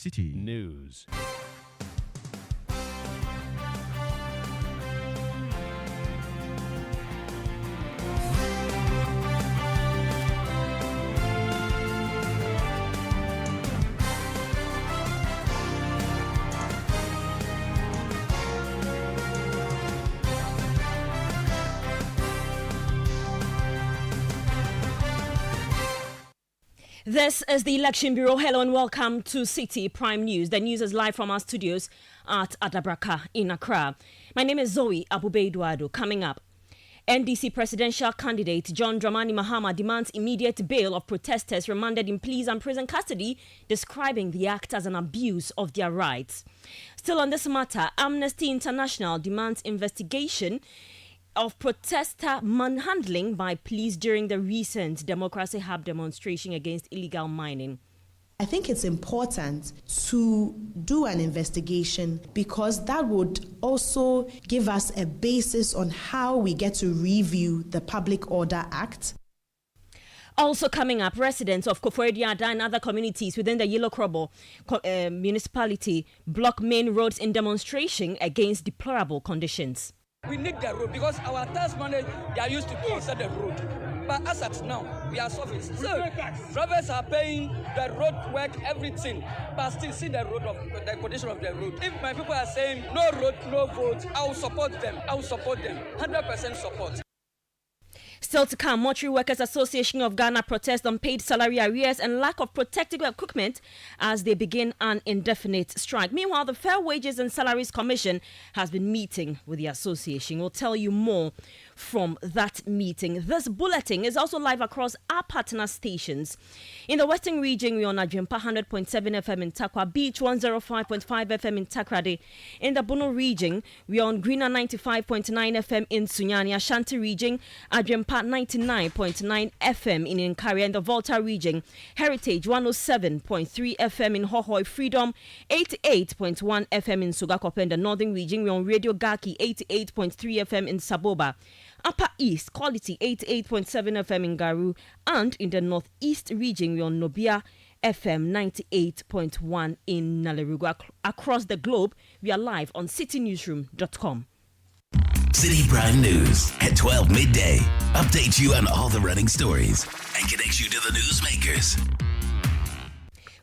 Citi News. This is the Election Bureau. Hello and welcome to Citi Prime News. The news is live from our studios at Adabraka in Accra. My name is Zoe Abube-Eduardo. Coming up, NDC presidential candidate John Dramani Mahama demands immediate bail of protesters remanded in police and prison custody, describing the act as an abuse of their rights. Still on this matter, Amnesty International demands investigation of protester manhandling by police during the recent Democracy Hub demonstration against illegal mining. I think it's important to do an investigation because that would also give us a basis on how we get to review the Public Order Act. Also coming up, residents of Kofoediada and other communities within the Yellow Krobo municipality block main roads in demonstration against deplorable conditions. We need the road because our tax money, they are used to sponsor the road. But as at now, we are suffering. So, drivers are paying the road work, everything, but still see the road of the condition of the road. If my people are saying no road, no vote, I will support them. 100% support. Still to come, Mortuary Workers Association of Ghana protest on paid salary arrears and lack of protective equipment as they begin an indefinite strike. Meanwhile, the Fair Wages and Salaries Commission has been meeting with the association. We'll tell you more from that meeting. This bulletin is also live across our partner stations. In the Western region, we're on Adwempa 100.7 FM in Takwa, Beach 105.5 FM in Takrade. In the Bono region, we're on Greener 95.9 FM in Sunyani. Ashanti region, Adwempa 99.9 FM in Nkari. In the Volta region, Heritage 107.3 FM in Hohoi, Freedom 88.1 FM in Sugakope. In the Northern region, we're on Radio Gaki 88.3 FM in Saboba. Upper East, Quality 88.7 FM in Garu, and in the Northeast region, we're on Nobia FM 98.1 in Nalerugu. Across the globe, we are live on citinewsroom.com. Citi Prime News at 12 midday. Update you on all the running stories and connects you to the newsmakers.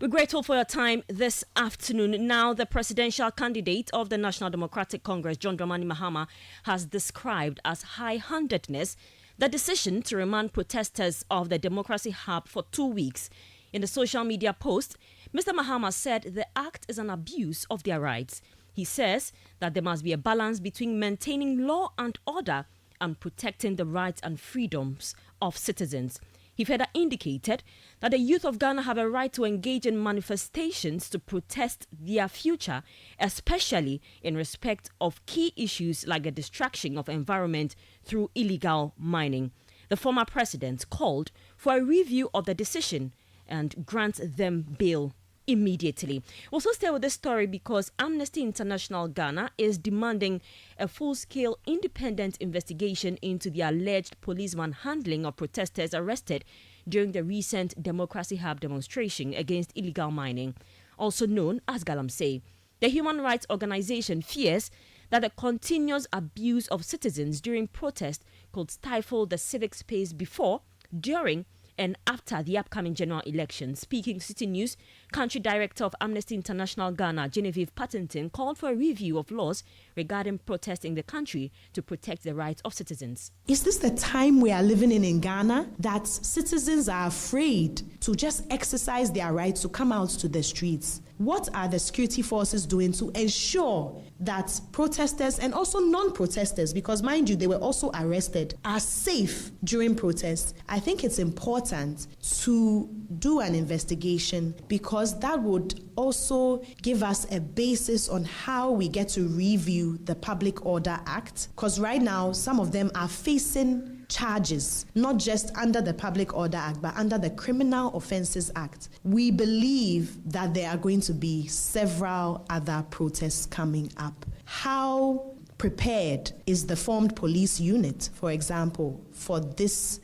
We're grateful for your time this afternoon. Now, the presidential candidate of the National Democratic Congress, John Dramani Mahama, has described as high-handedness the decision to remand protesters of the Democracy Hub for 2 weeks. In the social media post, Mr. Mahama said the act is an abuse of their rights. He says that there must be a balance between maintaining law and order and protecting the rights and freedoms of citizens. He further indicated that the youth of Ghana have a right to engage in manifestations to protest their future, especially in respect of key issues like the destruction of environment through illegal mining. The former president called for a review of the decision and grant them bail immediately. We'll also stay with this story because Amnesty International Ghana is demanding a full-scale independent investigation into the alleged police manhandling of protesters arrested during the recent Democracy Hub demonstration against illegal mining, also known as Galamsey. The human rights organization fears that the continuous abuse of citizens during protest could stifle the civic space before, during, and after the upcoming general election. Speaking to Citi News, Country Director of Amnesty International Ghana, Genevieve Patterson, called for a review of laws regarding protests in the country to protect the rights of citizens. Is this the time we are living in Ghana that citizens are afraid to just exercise their rights to come out to the streets? What are the security forces doing to ensure that protesters and also non-protesters, because mind you, they were also arrested, are safe during protests? I think it's important to do an investigation because that would also give us a basis on how we get to review the Public Order Act. Because right now, some of them are facing charges, not just under the Public Order Act, but under the Criminal Offences Act. We believe that there are going to be several other protests coming up. How prepared is the formed police unit, for example, for these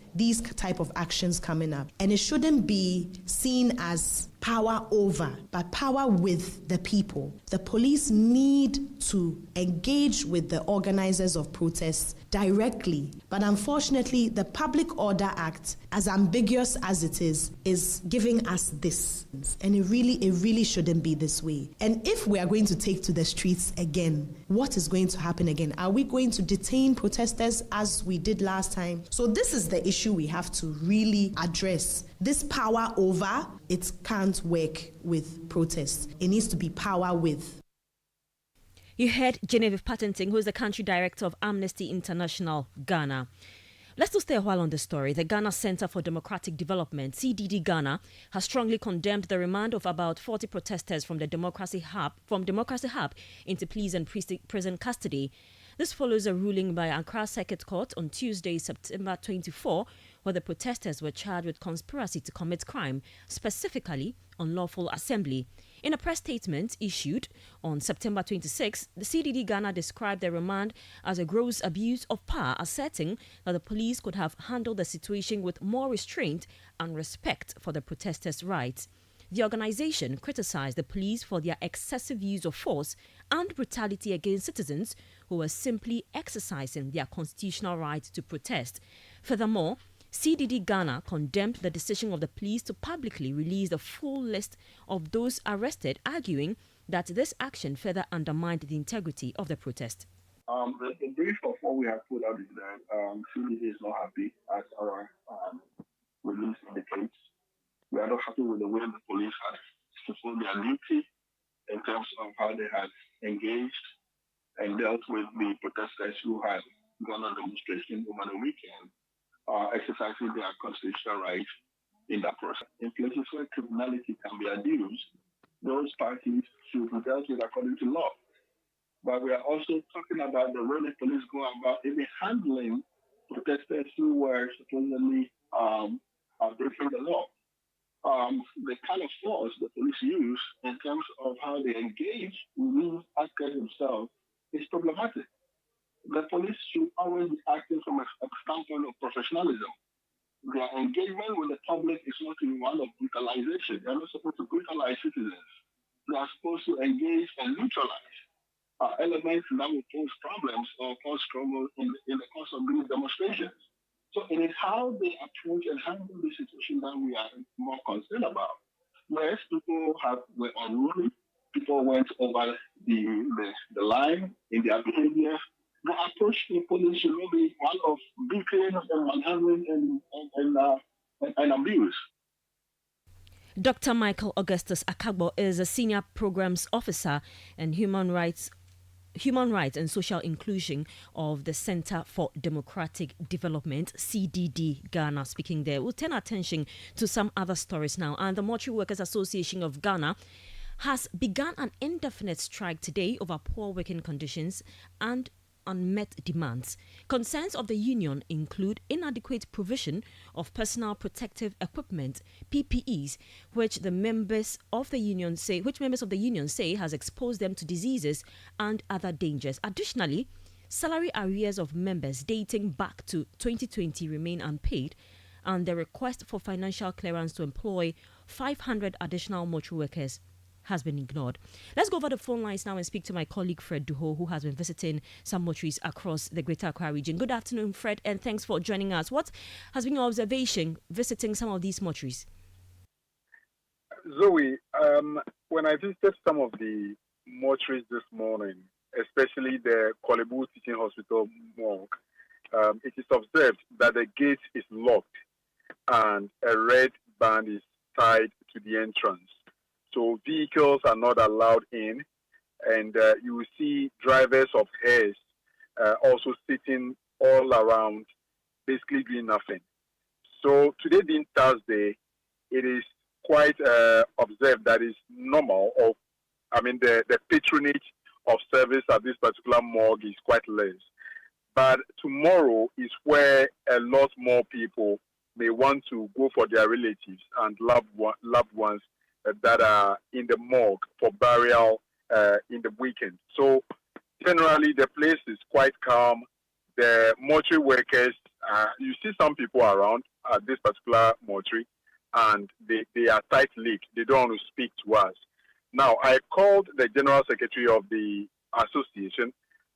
type of actions coming up? And it shouldn't be seen as power over, but power with the people. The police need to engage with the organizers of protests directly. But unfortunately, the Public Order Act, as ambiguous as it is giving us this. And it really shouldn't be this way. And if we are going to take to the streets again, what is going to happen again? Are we going to detain protesters as we did last time? So this is the issue we have to really address. This power over, it can't work with protests. It needs to be power with. You heard Genevieve Patterson, who is the country director of Amnesty International Ghana. Let's still stay a while on this story. The Ghana Center for Democratic Development, CDD Ghana, has strongly condemned the remand of about 40 protesters from the Democracy Hub into police and prison custody. This follows a ruling by Accra Circuit Court on Tuesday, September 24, where the protesters were charged with conspiracy to commit crime, specifically unlawful assembly. In a press statement issued on September 26, the CDD Ghana described the remand as a gross abuse of power, asserting that the police could have handled the situation with more restraint and respect for the protesters' rights. The organization criticized the police for their excessive use of force and brutality against citizens who were simply exercising their constitutional right to protest. Furthermore, CDD Ghana condemned the decision of the police to publicly release the full list of those arrested, arguing that this action further undermined the integrity of the protest. The brief of what we have put out is that CDD is not happy, as our release indicates. We are not happy with the way the police has fulfilled their duty in terms of how they have engaged and dealt with the protesters who had gone on demonstration over the weekend, exercising their constitutional rights in that process. In places where criminality can be abused, those parties should be dealt with according to law. But we are also talking about the way the police go about even handling protesters who were supposedly breaking the law. The kind of force the police use in terms of how they engage with these actors themselves is problematic. The police should always be acting from a standpoint of professionalism. Their engagement with the public is not in one of brutalization. They are not supposed to brutalize citizens. They are supposed to engage and neutralize elements that will pose problems or cause trouble in the course of these demonstrations. So it is how they approach and handle the situation that we are more concerned about. Yes, people were unruly. People went over the line in their behavior. The approach to police should not be one of beating and manhandling and abuse. Dr. Michael Augustus Akagbo is a senior programs officer and human rights and social inclusion of the Center for Democratic Development, CDD Ghana, speaking there. We'll turn attention to some other stories now. And the Mortuary Workers Association of Ghana has begun an indefinite strike today over poor working conditions and unmet demands. Concerns of the union include inadequate provision of personal protective equipment, PPEs, which members of the union say has exposed them to diseases and other dangers. Additionally, salary arrears of members dating back to 2020 remain unpaid, and the request for financial clearance to employ 500 additional mortuary workers has been ignored. Let's go over the phone lines now and speak to my colleague Fred Duho, who has been visiting some mortuaries across the Greater Accra region. Good afternoon, Fred, and thanks for joining us. What has been your observation visiting some of these mortuaries? Zoe, when I visited some of the mortuaries this morning, especially the Kolebu Teaching Hospital morgue, it is observed that the gate is locked and a red band is tied to the entrance. So vehicles are not allowed in, and you will see drivers of hearse also sitting all around, basically doing nothing. So today being Thursday, it is quite observed that it's normal. The patronage of service at this particular morgue is quite less. But tomorrow is where a lot more people may want to go for their relatives and loved ones that are in the morgue for burial in the weekend. So generally the place is quite calm. The mortuary workers, you see some people around at this particular mortuary, and they are tight-lipped. They don't want to speak to us. Now, I called the General Secretary of the association,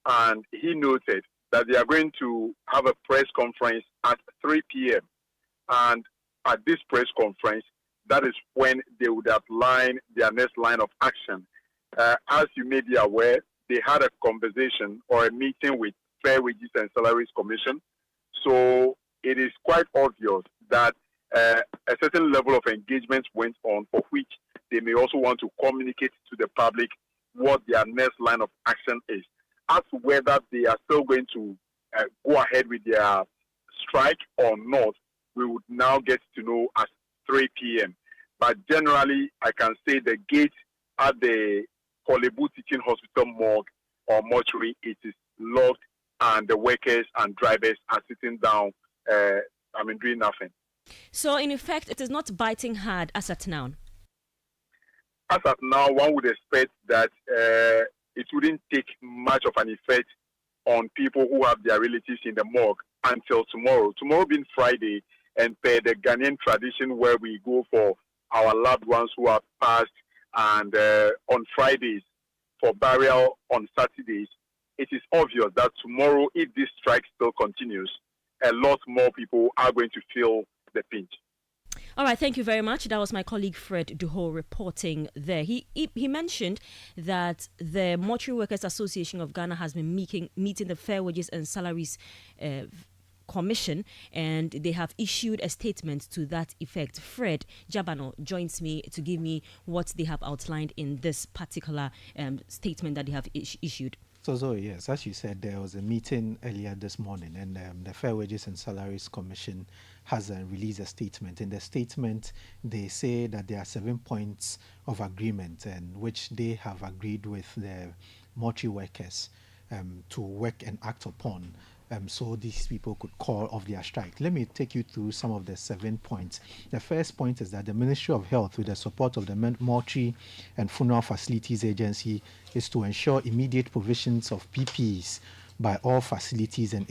and he noted that they are going to have a press conference at 3 p.m. And at this press conference, that is when they would outline their next line of action. As you may be aware, they had a conversation or a meeting with Fair Wages and Salaries Commission. So it is quite obvious that a certain level of engagement went on, for which they may also want to communicate to the public what their next line of action is. As to whether they are still going to go ahead with their strike or not, we would now get to know at 3 p.m. But generally, I can say the gate at the Kolebu Teaching Hospital morgue or mortuary, it is locked, and the workers and drivers are sitting down, doing nothing. So, in effect, it is not biting hard as at now. As at now, one would expect that it wouldn't take much of an effect on people who have their relatives in the morgue until tomorrow. Tomorrow being Friday, and per the Ghanaian tradition where we go for our loved ones who have passed, and on Fridays for burial on Saturdays, it is obvious that tomorrow, if this strike still continues, a lot more people are going to feel the pinch. All right, thank you very much. That was my colleague Fred Duho reporting there. He mentioned that the Mortuary Workers Association of Ghana has been meeting the Fair Wages and Salaries Commission, and they have issued a statement to that effect. Fred Jabano joins me to give me what they have outlined in this particular statement that they have issued. So yes, as you said, there was a meeting earlier this morning, and the Fair Wages and Salaries Commission has released a statement. In the statement, they say that there are 7 points of agreement, and which they have agreed with the mortuary workers to work and act upon, so these people could call off their strike. Let me take you through some of the 7 points. The first point is that the Ministry of Health, with the support of the Mortuary and Funeral Facilities Agency, is to ensure immediate provisions of PPEs by all facilities and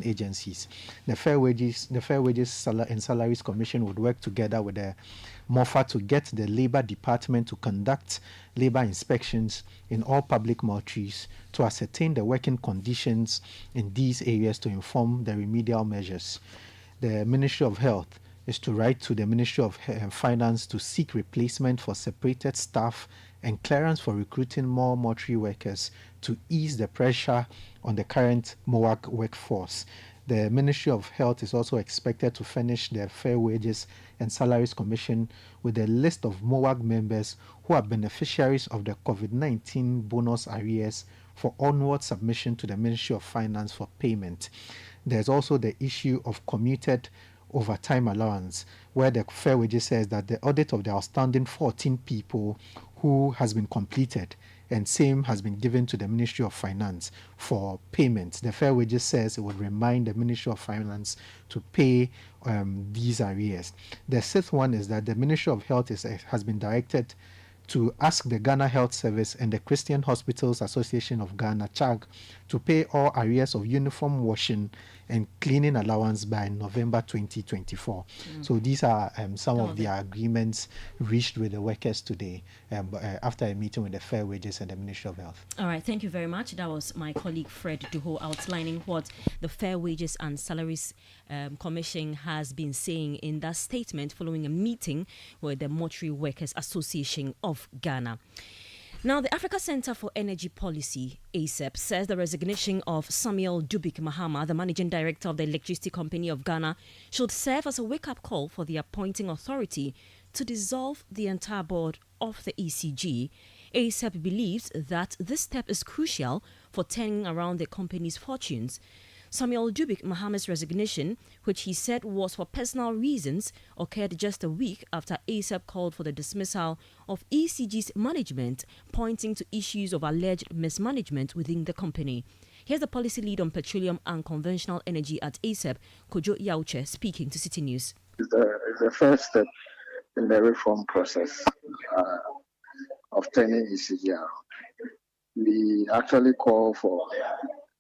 agencies. The Fair Wages and Salaries Commission would work together with the MOFA to get the Labour Department to conduct labour inspections in all public mortuaries to ascertain the working conditions in these areas to inform the remedial measures. The Ministry of Health is to write to the Ministry of Finance to seek replacement for separated staff and clearance for recruiting more mortuary workers to ease the pressure on the current MOAG workforce. The Ministry of Health is also expected to furnish the Fair Wages and Salaries Commission with a list of MOAG members who are beneficiaries of the COVID-19 bonus arrears for onward submission to the Ministry of Finance for payment. There's also the issue of commuted overtime allowance, where the Fair Wages says that the audit of the outstanding 14 people who has been completed, and same has been given to the Ministry of Finance for payment. The Fair Wages says it would remind the Ministry of Finance to pay these arrears. The sixth one is that the Ministry of Health has been directed to ask the Ghana Health Service and the Christian Hospitals Association of Ghana, CHAG, to pay all arrears of uniform washing and cleaning allowance by November 2024. So these are some of the agreements reached with the workers today after a meeting with the Fair Wages and the Ministry of Health. All right, thank you very much. That was my colleague Fred Duho outlining what the Fair Wages and Salaries Commission has been saying in that statement following a meeting with the Mortuary Workers Association of Ghana. Now, the Africa Center for Energy Policy, ACEP, says the resignation of Samuel Dubik Mahama, the managing director of the Electricity Company of Ghana, should serve as a wake-up call for the appointing authority to dissolve the entire board of the ECG. ACEP believes that this step is crucial for turning around the company's fortunes. Samuel Dubik Mahama's resignation, which he said was for personal reasons, occurred just a week after ACEP called for the dismissal of ECG's management, pointing to issues of alleged mismanagement within the company. Here's the policy lead on petroleum and conventional energy at ACEP, Kojo Yauche, speaking to Citi News. It's the first step in the reform process of turning ECG around. We actually call for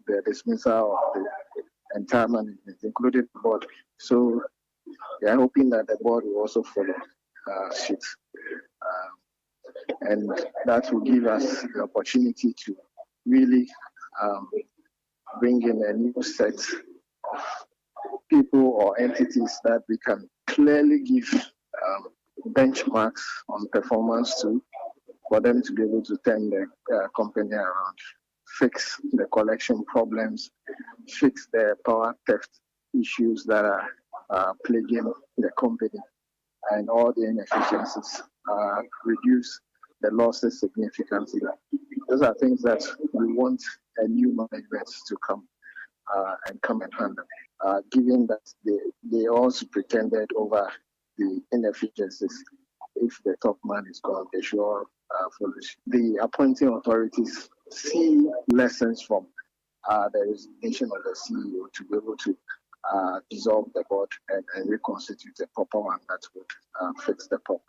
the dismissal of the entire management, including the board. So We are hoping that the board will also follow suit. And that will give us the opportunity to really bring in a new set of people or entities that we can clearly give benchmarks on performance to, for them to be able to turn the company around, fix the collection problems, fix the power theft issues that are plaguing the company, and all the inefficiencies, reduce the losses significantly. Those are things that we want a new management to come and handle. Given that they also pretended over the inefficiencies, if the top man is gone, they should all follow. The appointing authorities see lessons from the resignation of the CEO to be able to dissolve the board and reconstitute a proper one that would fix the problem.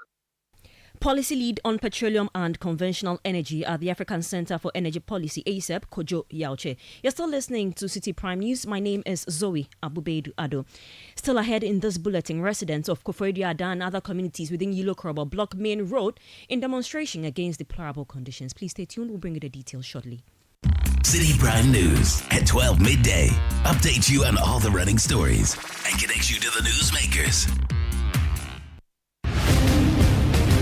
Policy lead on petroleum and conventional energy at the African Center for Energy Policy, ACEP, Kojo Yauche. You're still listening to Citi Prime News. My name is Zoe Abubedu Ado. Still ahead in this bulletin, residents of Koforidua and other communities within Yilokrobo block Main Road in demonstration against deplorable conditions. Please stay tuned. We'll bring you the details shortly. Citi Prime News at 12 midday. Update you on all the running stories and connects you to the newsmakers.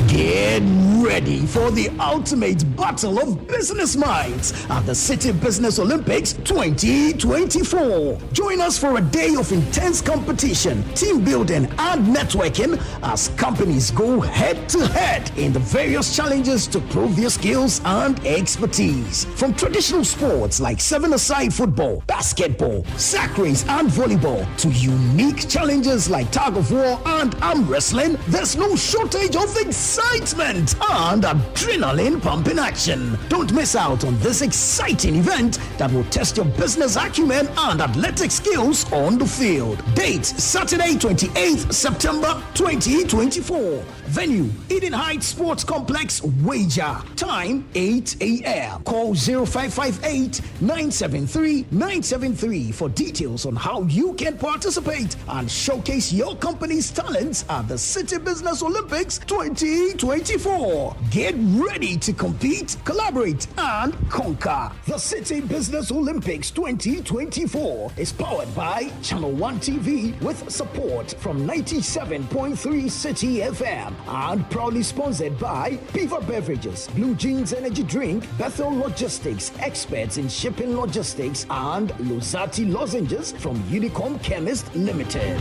Get ready for the ultimate battle of business minds at the Citi Business Olympics 2024. Join us for a day of intense competition, team building, and networking as companies go head to head in the various challenges to prove their skills and expertise. From traditional sports like seven-a-side football, basketball, sack race, and volleyball to unique challenges like tug of war and arm wrestling, there's no shortage of excitement and adrenaline pumping action. Don't miss out on this exciting event that will test your business acumen and athletic skills on the field. Date Saturday 28th September 2024. Venue Eden Heights Sports Complex, Wager. Time 8 a.m. Call 0558 973 973 for details on how you can participate and showcase your company's talents at the Citi Business Olympics 2024. Get ready to compete, collaborate, and conquer. The Citi Business Olympics 2024 is powered by Channel 1 TV with support from 97.3 Citi FM and proudly sponsored by Beaver Beverages, Blue Jeans Energy Drink, Bethel Logistics, experts in shipping logistics, and Losati Lozenges from Unicom Chemist Limited.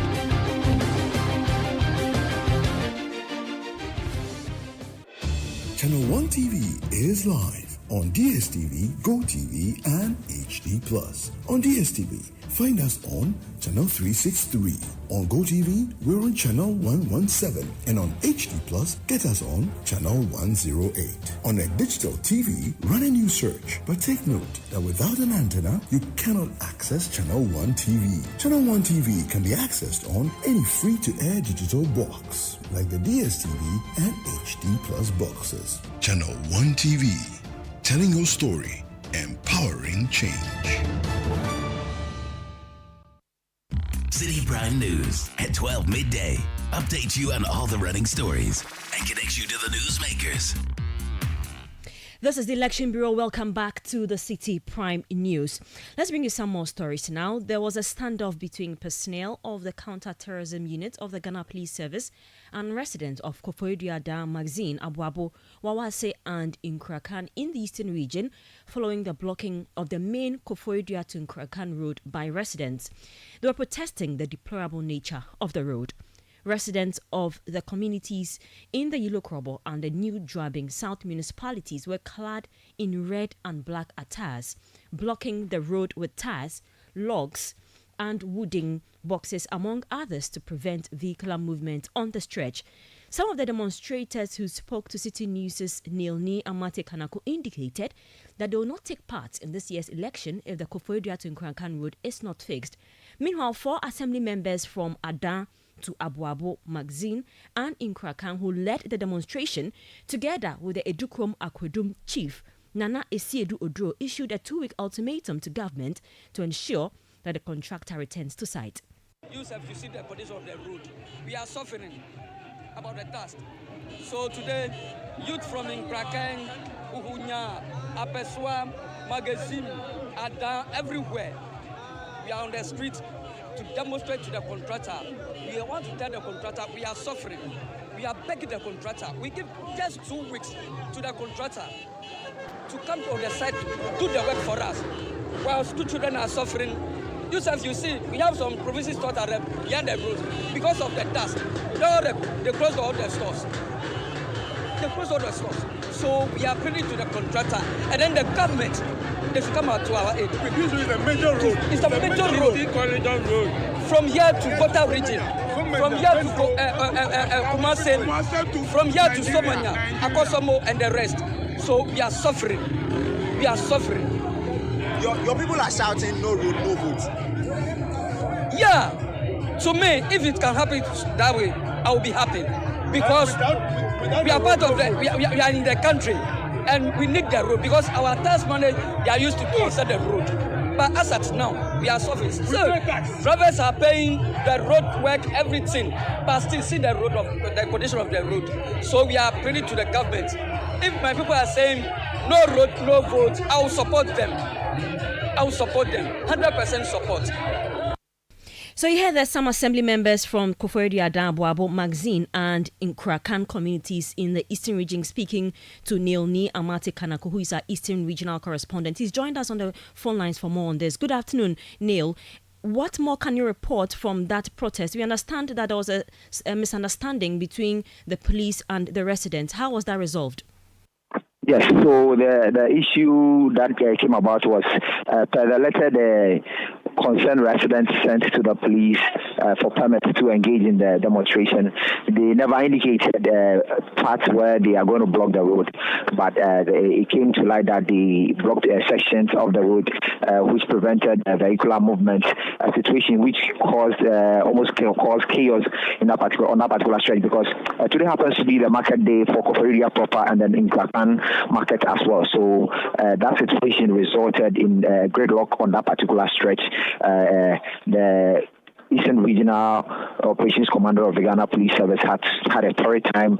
Channel 1 TV is live on DSTV, GoTV, and HD+. On DSTV, find us on Channel 363. On GoTV, we're on Channel 117. And on HD+, get us on Channel 108. On a digital TV, run a new search. But take note that without an antenna, you cannot access Channel 1 TV. Channel 1 TV can be accessed on any free-to-air digital box, like the DSTV and HD+ boxes. Channel 1 TV, telling your story, empowering change. Citi Prime News at 12 midday. Updates you on all the running stories and connects you to the newsmakers. This is the Election Bureau. Welcome back to the Citi Prime News. Let's bring you some more stories now. There was a standoff between personnel of the counter-terrorism unit of the Ghana Police Service and residents of Koforidua Magazine, Abuabo, Wawase and Nkrakan in the eastern region following the blocking of the main Koforidua to Nkrakan road by residents. They were protesting the deplorable nature of the road. Residents of the communities in the Yilokrobo and the New Druabing South municipalities were clad in red and black attires, blocking the road with tires, logs, and wooden boxes, among others, to prevent vehicular movement on the stretch. Some of the demonstrators who spoke to Citi News' Neil Ni Amate Kanako indicated that they will not take part in this year's election if the Koforidua to Nkrakan road is not fixed. Meanwhile, 4 assembly members from Adan to Abuabo, Magazine, and Nkrakan, who led the demonstration, together with the Edukrom Akwedum chief, Nana Esiedu Odro, issued a 2-week ultimatum to government to ensure that the contractor returns to site. You see the condition of the road. We are suffering about the dust. So today, youth from Nkraken, Uhunya, Apeswa, Magazine, Ada, everywhere, we are on the street to demonstrate to the contractor. We want to tell the contractor we are suffering. We are begging the contractor. We give just 2 weeks to the contractor to come to the site to do the work for us. While school children are suffering, you see, we have some provinces stores at behind the roads because of the dust. They closed all the stores. So we are pleading to the contractor, and then the government, they should come out to our aid. This is a major road. It's a major road. From here to Kota region, from here to Kumase, from here to Somanya, Akosomo, and the rest. So we are suffering. Your people are shouting no road, no vote. Yeah. To me, if it can happen that way, I will be happy. Because we are part of we are in the country, and we need the road because our tax money, they are used to sponsor the road. But as at now, we are suffering. So drivers are paying the road work, everything, but still see the condition of the road. So we are pleading to the government. If my people are saying no road, no vote, I will support them. 100% support. So you heard that some assembly members from Koforidua, Adan, Boabo, Magazine and Nkrakan communities in the Eastern region speaking to Neil Ni Amate Kanako, who is our Eastern regional correspondent. He's joined us on the phone lines for more on this. Good afternoon, Neil. What more can you report from that protest? We understand that there was a misunderstanding between the police and the residents. How was that resolved? Yes, so the issue that came about was per the letter the concerned residents sent to the police for permits to engage in the demonstration. They never indicated parts where they are going to block the road, but it came to light that they blocked sections of the road which prevented vehicular movement, a situation which caused caused chaos on that particular stretch, because today happens to be the market day for Koforidua proper and then in Nkrakan market as well. So that situation resulted in gridlock on that particular stretch. The Eastern Regional Operations Commander of the Ghana Police Service had a thorough time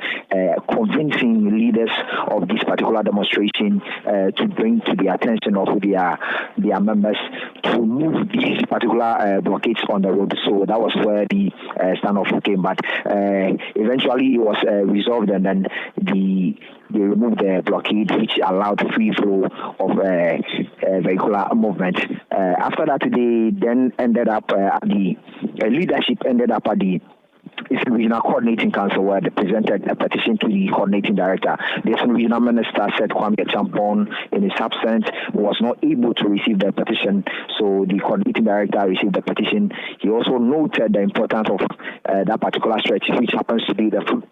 convincing leaders of this particular demonstration to bring to the attention of their members to move these particular blockades on the road. So that was where the standoff came. But eventually it was resolved, and then they removed the blockade, which allowed free flow of vehicular movement. After that, they then ended up at the leadership ended up at the Eastern Regional Coordinating Council, where they presented a petition to the coordinating director. The Eastern Regional Minister said Kwame Champon, in his absence, was not able to receive the petition, so the coordinating director received the petition. He also noted the importance of that particular stretch, which happens to be the food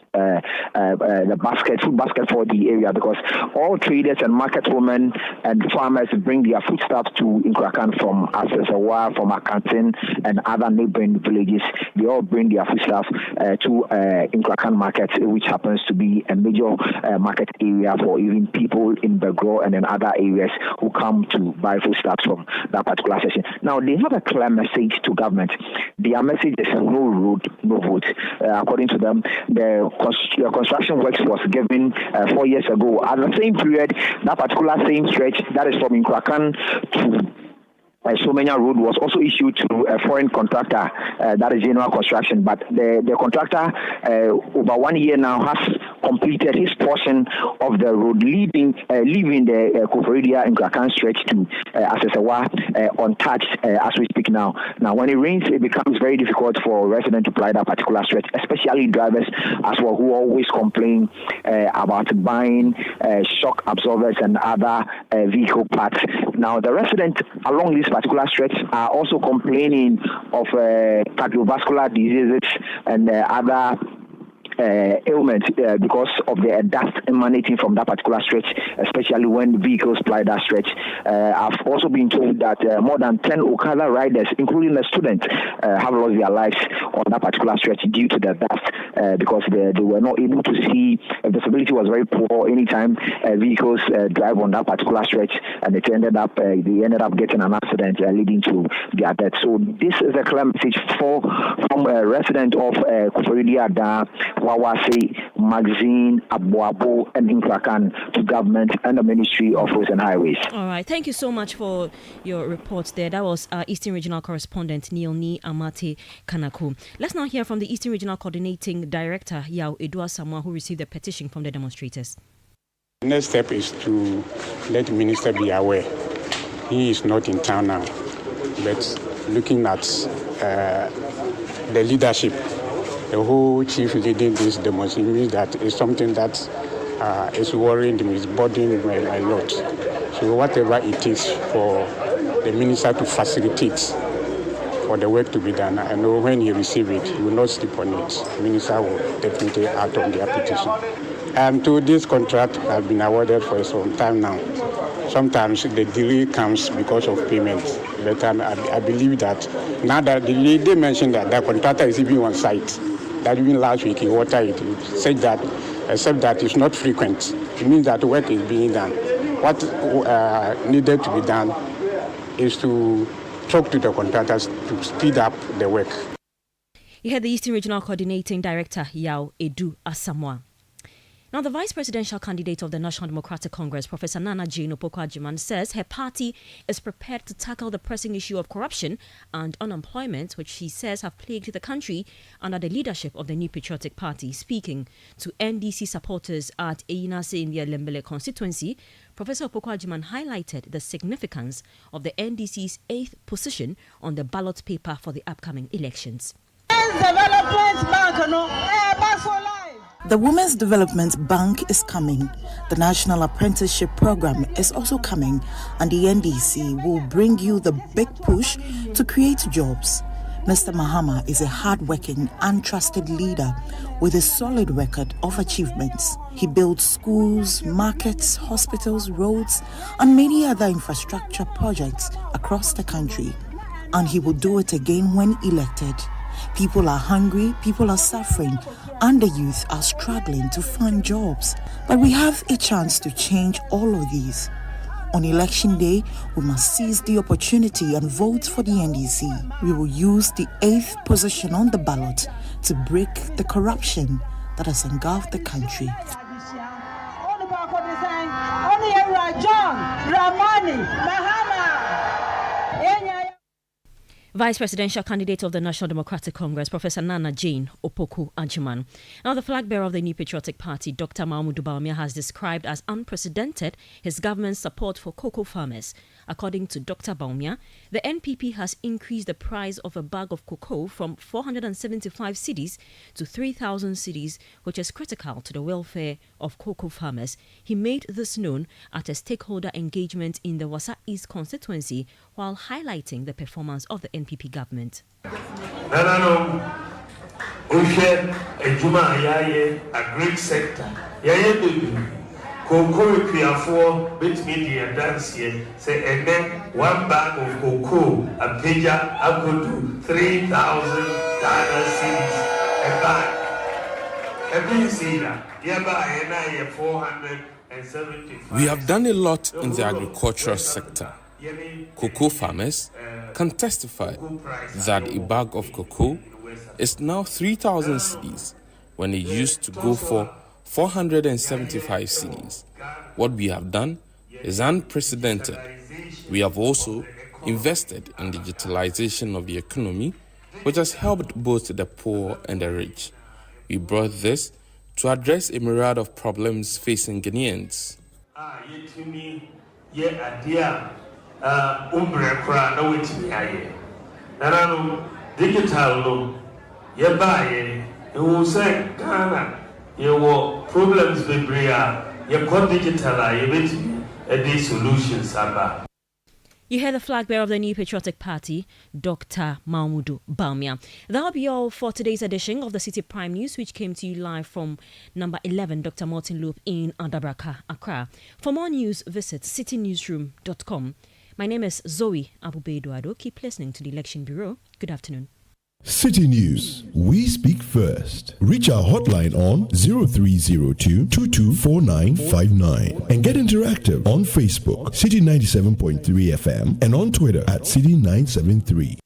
basket for the area, because all traders and market women and farmers bring their foodstuffs to Nkrakan from Asesawa, from Akantin, and other neighboring villages. They all bring their foodstuffs to Nkrakan market, which happens to be a major market area for even people in Begro and in other areas who come to buy foodstuffs from that particular section. Now, they have a clear message to government. Their message is no road, no vote. According to them, the construction works was given 4 years ago. At the same period, that particular same stretch, that is from Nkrakan to Somanya Road, was also issued to a foreign contractor, that is General Construction. But the contractor, over 1 year now, has completed his portion of the road, leaving the Koforidua and Nkrakan stretch to Asesawa untouched as we speak now. Now, when it rains, it becomes very difficult for residents to ply that particular stretch, especially drivers as well, who always complain about buying shock absorbers and other vehicle parts. Now, the residents along this particular stretch are also complaining of cardiovascular diseases and other ailment because of the dust emanating from that particular stretch, especially when vehicles ply that stretch. I've also been told that more than 10 Okada riders, including a student, have lost their lives on that particular stretch due to the dust because they were not able to see. Visibility was very poor anytime vehicles drive on that particular stretch, and they ended up getting an accident leading to their death. So this is a clear message from a resident of Kuforidiada, Wawase, Magazine, Abuabo, and Inkrakan to government and the Ministry of Roads and Highways. All right, thank you so much for your report there. That was our Eastern Regional Correspondent Neil Ni Amate Kanaku. Let's now hear from the Eastern Regional Coordinating Director Yao Edua Samoa, who received a petition from the demonstrators. The next step is to let the minister be aware. He is not in town now, but looking at the leadership, the whole chief leading this demonstration means that it's something that is worrying him, is bothering him a lot. So whatever it is for the minister to facilitate for the work to be done, I know when he receives it, he will not sleep on it. The minister will definitely act on their petition. To this contract has been awarded for some time now. Sometimes the delay comes because of payment. But I believe that now that they mentioned that the contractor is even on site, that even last week he watered it. He said that, except that it's not frequent. It means that the work is being done. What needed to be done is to talk to the contractors to speed up the work. You heard the Eastern Regional Coordinating Director Yao Edu Asamoah. Now, the vice presidential candidate of the National Democratic Congress, Professor Nana Jane Opoku-Agyeman, says her party is prepared to tackle the pressing issue of corruption and unemployment, which she says have plagued the country under the leadership of the New Patriotic Party. Speaking to NDC supporters at Eyinase in the Lembele constituency, Professor Opoku-Agyeman highlighted the significance of the NDC's 8th position on the ballot paper for the upcoming elections. The Women's Development Bank is coming. The National Apprenticeship Program is also coming, and the NDC will bring you the big push to create jobs. Mr. Mahama is a hard-working and trusted leader with a solid record of achievements. He builds schools, markets, hospitals, roads, and many other infrastructure projects across the country. And he will do it again when elected. People are hungry, people are suffering, and the youth are struggling to find jobs. But we have a chance to change all of these. On election day, we must seize the opportunity and vote for the NDC. We will use the 8th position on the ballot to break the corruption that has engulfed the country. Vice Presidential Candidate of the National Democratic Congress, Professor Nana Jane Opoku-Agyeman. Now, the flag bearer of the New Patriotic Party, Dr. Mahmoud Bawumia, has described as unprecedented his government's support for cocoa farmers. According to Dr. Bawumia, the NPP has increased the price of a bag of cocoa from 475 cedis to 3,000 cedis, which is critical to the welfare of cocoa farmers. He made this known at a stakeholder engagement in the Wasa East constituency while highlighting the performance of the NPP government. A great sector. Cocoa Piafo, bit media dance here, say, and then one bag of cocoa, a pager, I could do $3,000 cedis a bag. Every cedar, hereby, and I 475. We have done a lot in the agricultural sector. Cocoa farmers can testify that a bag of cocoa is now 3,000 cedis when it used to go for 475 cedis. What we have done is unprecedented. We have also invested in digitalization of the economy, which has helped both the poor and the rich. We brought this to address a myriad of problems facing Ghanaians. Your problems be bria, your digital, you bet me a solutions. You heard the flag bearer of the New Patriotic Party, Dr. Mahmudu Bawumia. That'll be all for today's edition of the Citi Prime News, which came to you live from number 11 Dr. Martin Loop in Adabraka, Accra. For more news, visit citynewsroom.com. My name is Zoe Abubeduado. Keep listening to the Election Bureau. Good afternoon. City News. We speak first. Reach our hotline on 0302 224959 and get interactive on Facebook, City 97.3 FM, and on Twitter at City 973.